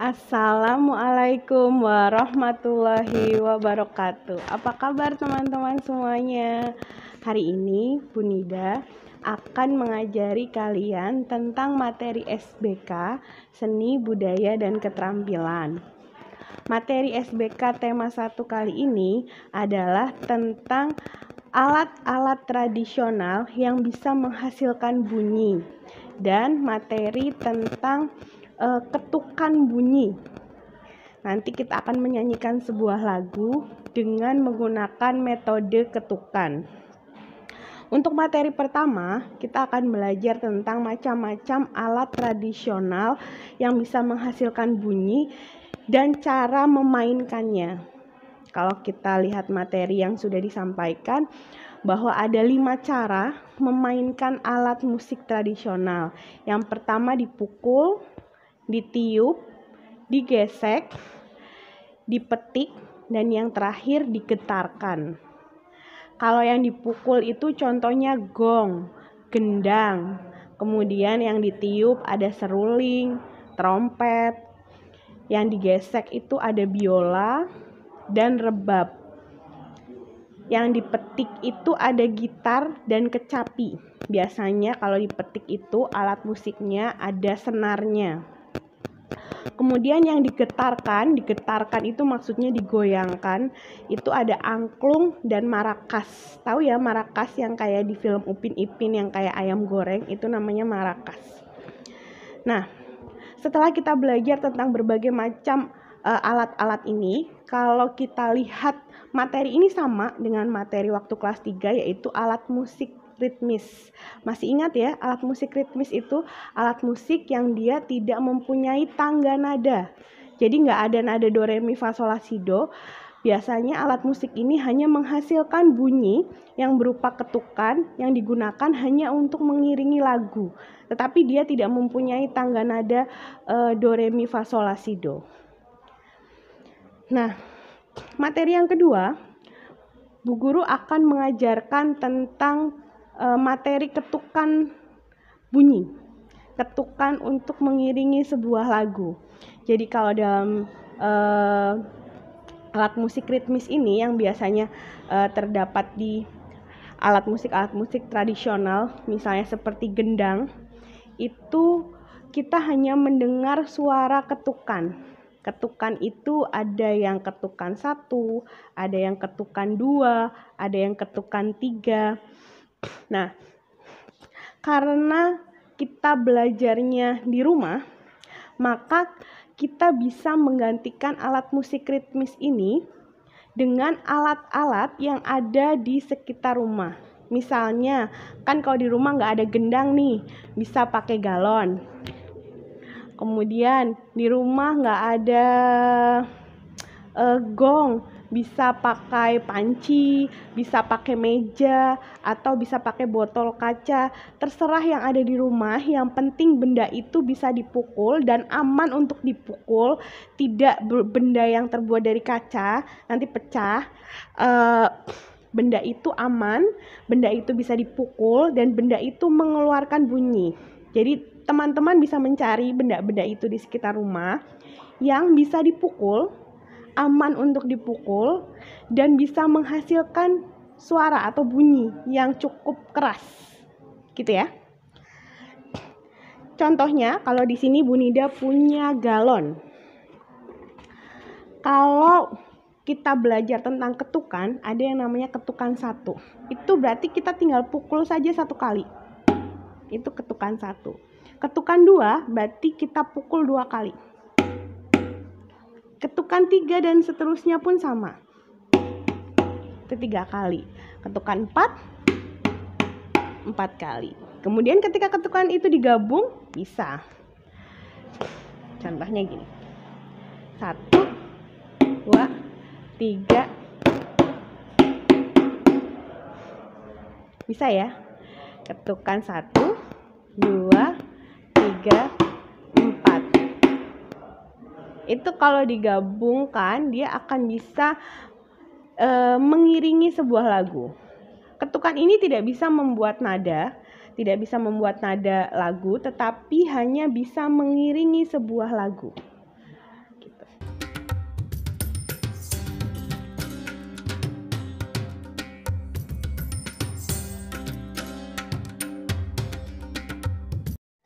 Assalamualaikum warahmatullahi wabarakatuh. Apa kabar teman-teman semuanya? Hari ini Bu Nida akan mengajari kalian tentang materi SBK Seni, Budaya, dan Keterampilan. Materi SBK tema 1 kali ini adalah tentang alat-alat tradisional yang bisa menghasilkan bunyi dan materi tentang ketukan bunyi. Nanti kita akan menyanyikan sebuah lagu dengan menggunakan metode ketukan. Untuk materi pertama, kita akan belajar tentang macam-macam alat tradisional yang bisa menghasilkan bunyi dan cara memainkannya. Kalau kita lihat materi yang sudah disampaikan, bahwa ada 5 cara memainkan alat musik tradisional. Yang pertama dipukul, ditiup, digesek, dipetik, dan yang terakhir digetarkan. Kalau yang dipukul itu contohnya gong, gendang. Kemudian yang ditiup ada seruling, trompet. Yang digesek itu ada biola dan rebab. Yang dipetik itu ada gitar dan kecapi. Biasanya kalau dipetik itu alat musiknya ada senarnya. Kemudian yang digetarkan itu maksudnya digoyangkan, itu ada angklung dan marakas. Tahu ya marakas yang kayak di film Upin Ipin yang kayak ayam goreng, itu namanya marakas. Nah, setelah kita belajar tentang berbagai macam alat-alat ini, kalau kita lihat materi ini sama dengan materi waktu kelas 3, yaitu alat musik ritmis. Masih ingat ya, alat musik ritmis itu alat musik yang dia tidak mempunyai tangga nada. Jadi nggak ada nada do, re, mi, fa, sol, la, si, do. Biasanya alat musik ini hanya menghasilkan bunyi yang berupa ketukan yang digunakan hanya untuk mengiringi lagu. Tetapi dia tidak mempunyai tangga nada do, re, mi, fa, sol, la, si, do. Nah, materi yang kedua, Bu Guru akan mengajarkan tentang materi ketukan bunyi, ketukan untuk mengiringi sebuah lagu. Jadi kalau dalam alat musik ritmis ini yang biasanya terdapat di alat musik tradisional, misalnya seperti gendang, itu kita hanya mendengar suara ketukan. Ketukan itu ada yang ketukan 1, ada yang ketukan 2, ada yang ketukan 3. Nah, karena kita belajarnya di rumah, maka kita bisa menggantikan alat musik ritmis ini dengan alat-alat yang ada di sekitar rumah. Misalnya, kan kalau di rumah nggak ada gendang nih, bisa pakai galon. Kemudian di rumah nggak ada gong, bisa pakai panci, bisa pakai meja, atau bisa pakai botol kaca. Terserah yang ada di rumah, yang penting benda itu bisa dipukul dan aman untuk dipukul. Tidak benda yang terbuat dari kaca, nanti pecah. Benda itu aman, benda itu bisa dipukul, dan benda itu mengeluarkan bunyi. Jadi teman-teman bisa mencari benda-benda itu di sekitar rumah yang bisa dipukul, aman untuk dipukul, dan bisa menghasilkan suara atau bunyi yang cukup keras, gitu ya. Contohnya, kalau di sini Bu Nida punya galon. Kalau kita belajar tentang ketukan, ada yang namanya ketukan 1. Itu berarti kita tinggal pukul saja 1 kali. Itu ketukan 1. Ketukan 2 berarti kita pukul 2 kali. Ketukan 3 dan seterusnya pun sama. Itu 3 kali. Ketukan 4 kali. Kemudian ketika ketukan itu digabung, bisa. Contohnya gini. 1, 2, 3. Bisa ya? Ketukan 1, 2, 3, 4. Itu kalau digabungkan dia akan bisa mengiringi sebuah lagu. Ketukan ini tidak bisa membuat nada lagu, tetapi hanya bisa mengiringi sebuah lagu.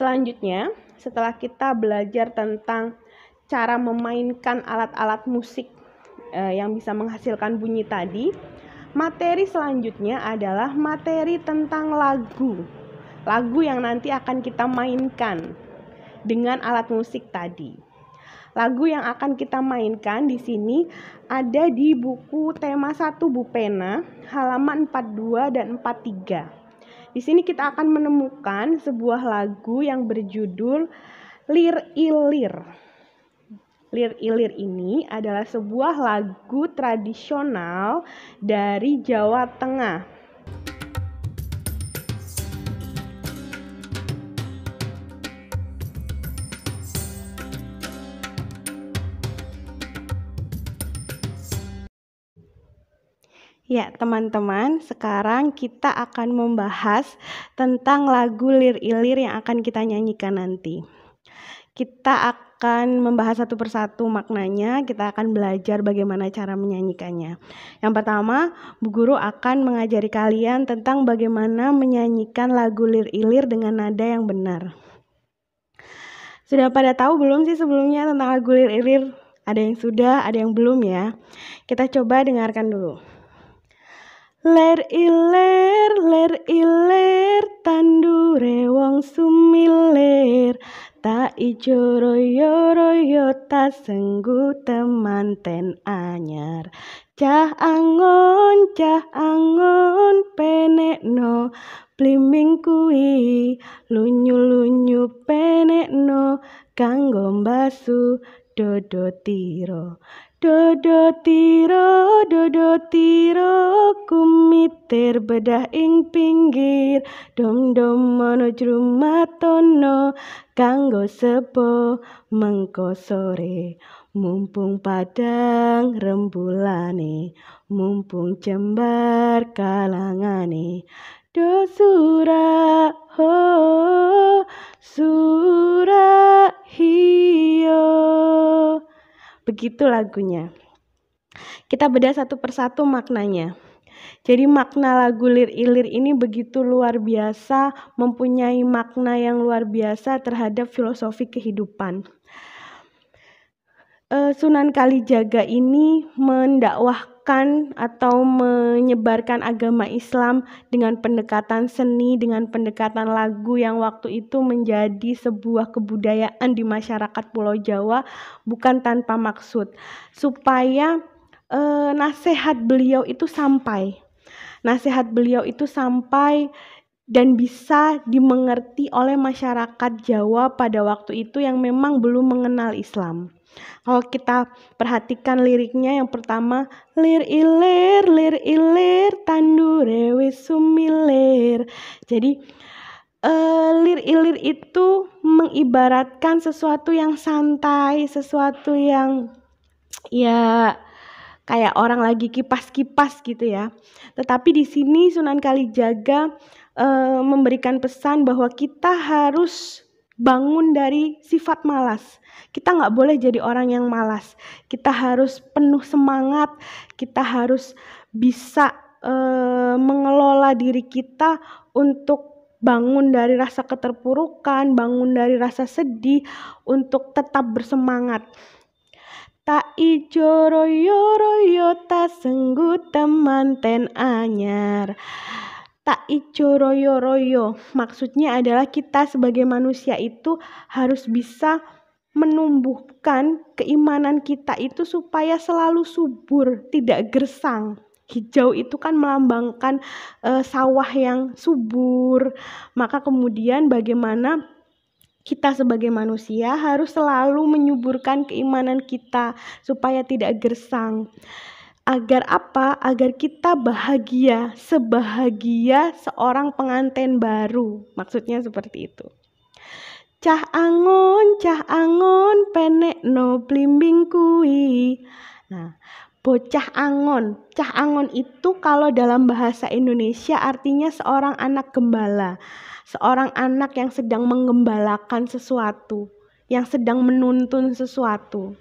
Selanjutnya, setelah kita belajar tentang cara memainkan alat-alat musik yang bisa menghasilkan bunyi tadi, materi selanjutnya adalah materi tentang lagu. Lagu yang nanti akan kita mainkan dengan alat musik tadi. Lagu yang akan kita mainkan di sini ada di buku tema 1 Bu Pena, halaman 42 dan 43. Di sini kita akan menemukan sebuah lagu yang berjudul Lir Ilir. Lir Ilir ini adalah sebuah lagu tradisional dari Jawa Tengah. Ya, teman-teman, sekarang kita akan membahas tentang lagu Lir Ilir yang akan kita nyanyikan nanti. Kita akan membahas satu persatu maknanya, kita akan belajar bagaimana cara menyanyikannya. Yang pertama, Bu Guru akan mengajari kalian tentang bagaimana menyanyikan lagu Lir Ilir dengan nada yang benar. Sudah pada tahu belum sih sebelumnya tentang lagu Lir Ilir? Ada yang sudah, ada yang belum ya? Kita coba dengarkan dulu. Ler iler, tandure wong sumilir, tak ijo royo tak senggu temanten anyar. Cah angon penekno blimbing kui, lunyu penekno kanggo mbasu dodo tiro. Dodo tiro kumiter bedah ing pinggir, dom mono jrumatono kanggo sepo mengko sore. Mumpung padang rembulane, mumpung jembar kalangane. Do surah hiyo. Begitu lagunya. Kita bedah satu persatu maknanya. Jadi makna lagu Lir Ilir ini begitu luar biasa, mempunyai makna yang luar biasa terhadap filosofi kehidupan. Sunan Kalijaga ini mendakwahkan atau menyebarkan agama Islam dengan pendekatan seni, dengan pendekatan lagu yang waktu itu menjadi sebuah kebudayaan di masyarakat Pulau Jawa, bukan tanpa maksud, supaya nasihat beliau itu sampai. Nasihat beliau itu sampai dan bisa dimengerti oleh masyarakat Jawa pada waktu itu yang memang belum mengenal Islam. Kalau kita perhatikan liriknya, yang pertama, lir ilir, tandure wis sumilir. Jadi lir ilir itu mengibaratkan sesuatu yang santai, sesuatu yang ya kayak orang lagi kipas-kipas gitu ya. Tetapi di sini Sunan Kalijaga memberikan pesan bahwa kita harus bangun dari sifat malas. Kita nggak boleh jadi orang yang malas. Kita harus penuh semangat. Kita harus bisa mengelola diri kita untuk bangun dari rasa keterpurukan, bangun dari rasa sedih, untuk tetap bersemangat. Tak ijo royo tak senggu temanten anyar. Tak ijo royo, maksudnya adalah kita sebagai manusia itu harus bisa menumbuhkan keimanan kita itu supaya selalu subur, tidak gersang. Hijau itu kan melambangkan sawah yang subur. Maka kemudian bagaimana kita sebagai manusia harus selalu menyuburkan keimanan kita supaya tidak gersang. Agar apa? Agar kita bahagia, sebahagia seorang pengantin baru. Maksudnya seperti itu. Cah angon, penekno blimbing kui. Nah, bocah angon. Cah angon itu kalau dalam bahasa Indonesia artinya seorang anak gembala. Seorang anak yang sedang menggembalakan sesuatu, yang sedang menuntun sesuatu.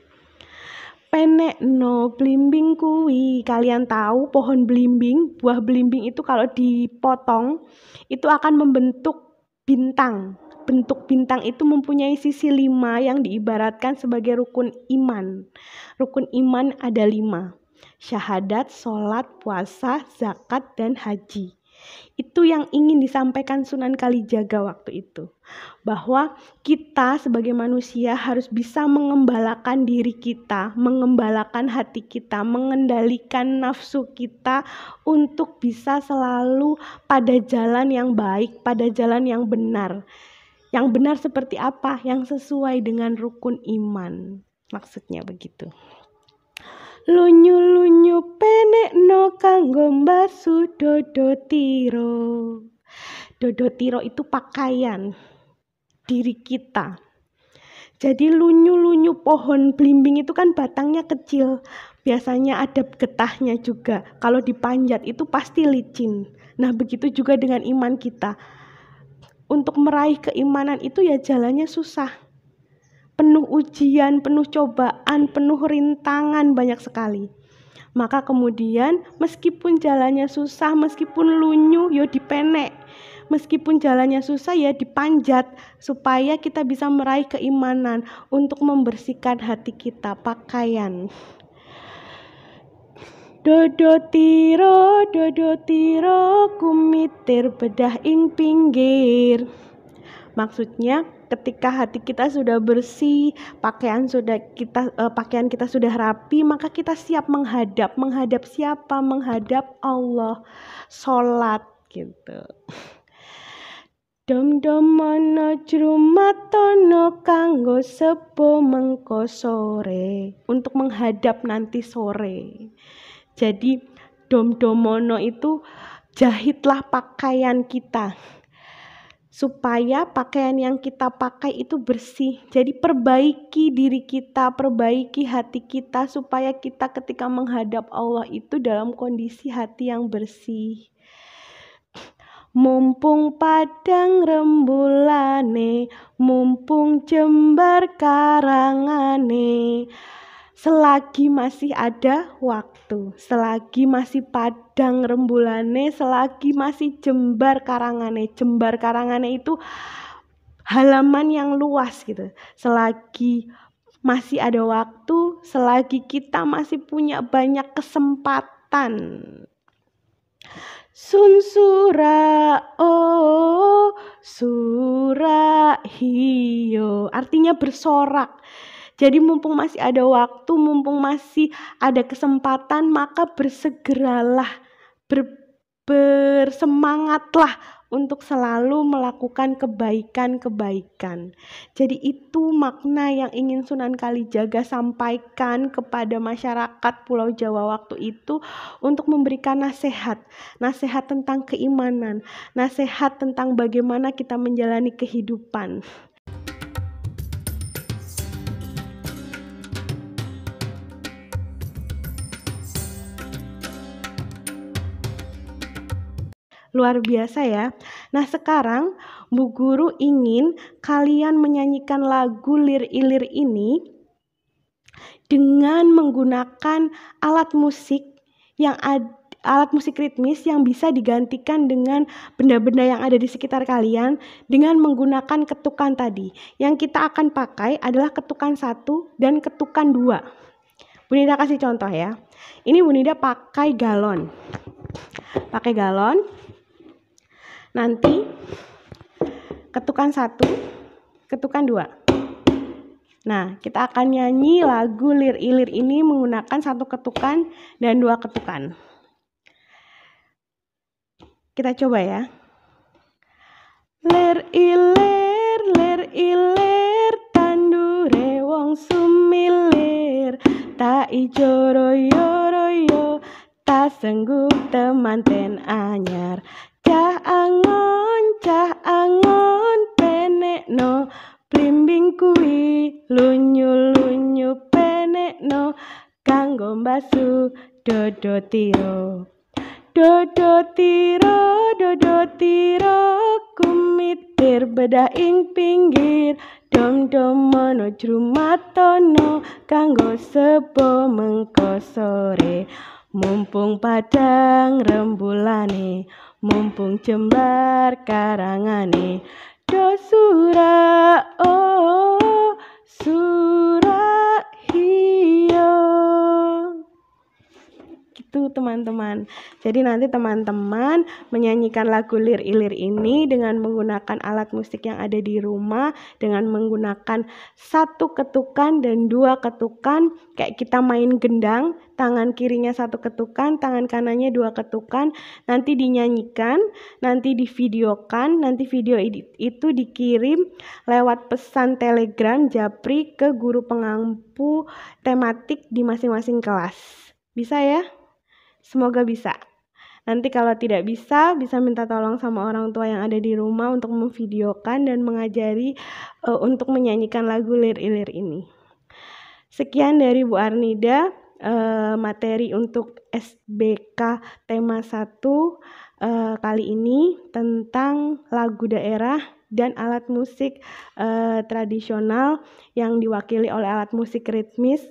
Penekno blimbing kui. Kalian tahu pohon belimbing, buah belimbing itu kalau dipotong itu akan membentuk bintang. bentuk bintang itu mempunyai sisi 5 yang diibaratkan sebagai rukun iman. Rukun iman ada 5. Syahadat, sholat, puasa, zakat, dan haji. Itu yang ingin disampaikan Sunan Kalijaga waktu itu. Bahwa kita sebagai manusia harus bisa mengembalakan diri kita, mengembalakan hati kita, mengendalikan nafsu kita untuk bisa selalu pada jalan yang baik, pada jalan yang benar. Yang benar seperti apa? Yang sesuai dengan rukun iman. Maksudnya begitu. Lunyu-lunyu penekno kanggo mbasu dodotiro. Dodotiro itu pakaian diri kita. Jadi lunyu-lunyu pohon belimbing itu kan batangnya kecil. Biasanya ada getahnya juga. Kalau dipanjat itu pasti licin. Nah, begitu juga dengan iman kita. Untuk meraih keimanan itu ya jalannya susah. Penuh ujian, penuh cobaan, penuh rintangan banyak sekali. Maka kemudian meskipun jalannya susah, meskipun lunyu, ya dipenek. Meskipun jalannya susah, ya dipanjat. Supaya kita bisa meraih keimanan untuk membersihkan hati kita, pakaian. Dodotiro kumitir bedah ing pinggir. Maksudnya ketika hati kita sudah bersih, pakaian kita sudah rapi, maka kita siap menghadap siapa? Menghadap Allah, sholat gitu. Dom-domono jrumatono kanggo sebo mengko sore, untuk menghadap nanti sore. Jadi dom-domono itu jahitlah pakaian kita, supaya pakaian yang kita pakai itu bersih. Jadi perbaiki diri kita, perbaiki hati kita, supaya kita ketika menghadap Allah itu dalam kondisi hati yang bersih. Mumpung padang rembulane, mumpung jembar karangane. Selagi masih ada waktu, selagi masih padang rembulane, selagi masih jembar karangane. Jembar karangane itu halaman yang luas gitu. Selagi masih ada waktu, selagi kita masih punya banyak kesempatan. Sun sura oh sura hiyo, artinya bersorak. Jadi mumpung masih ada waktu, mumpung masih ada kesempatan, maka bersegeralah, bersemangatlah untuk selalu melakukan kebaikan-kebaikan. Jadi itu makna yang ingin Sunan Kalijaga sampaikan kepada masyarakat Pulau Jawa waktu itu, untuk memberikan nasihat tentang keimanan, nasihat tentang bagaimana kita menjalani kehidupan. Luar biasa ya. Nah, sekarang Bu Guru ingin kalian menyanyikan lagu Lir Ilir ini dengan menggunakan alat musik ritmis yang bisa digantikan dengan benda-benda yang ada di sekitar kalian dengan menggunakan ketukan tadi. Yang kita akan pakai adalah ketukan 1 dan ketukan 2. Bu Nida kasih contoh ya. Ini Bu Nida pakai galon. Nanti ketukan 1, ketukan 2. Nah, kita akan nyanyi lagu Lir Ilir ini menggunakan 1 ketukan dan 2 ketukan. Kita coba ya. Lir ilir tandure wong sumilir, tak ijo royo tak senggup temanten anyar. Cah angon penekno blimbing kuwi, lunyu penekno kanggo mbasu dodotiro. Dodotiro kumitir bedah ing pinggir, dom-domono jrumatono kanggo sebo mengko sore. Mumpung padang rembulane, mumpung jembar karangane, dosu Sura oh sura hio. Gitu teman-teman. Jadi nanti teman-teman menyanyikan lagu lir-ilir ini dengan menggunakan alat musik yang ada di rumah, dengan menggunakan 1 ketukan dan 2 ketukan, kayak kita main gendang, tangan kirinya 1 ketukan, tangan kanannya 2 ketukan, nanti dinyanyikan, nanti divideokan, nanti video itu dikirim lewat pesan Telegram Japri ke guru pengampu tematik di masing-masing kelas. Bisa ya? Semoga bisa. Nanti kalau tidak bisa minta tolong sama orang tua yang ada di rumah untuk memvideokan dan mengajari untuk menyanyikan lagu lir-ilir ini. Sekian dari Bu Arnida, materi untuk SBK tema 1 kali ini tentang lagu daerah dan alat musik tradisional yang diwakili oleh alat musik ritmis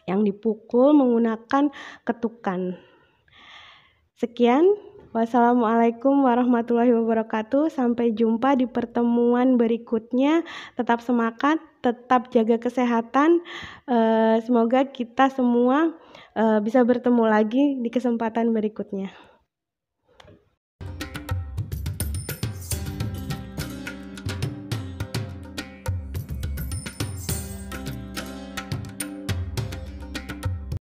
yang dipukul menggunakan ketukan. Sekian, wassalamualaikum warahmatullahi wabarakatuh. Sampai jumpa di pertemuan berikutnya. Tetap semangat, tetap jaga kesehatan. Semoga kita semua bisa bertemu lagi di kesempatan berikutnya.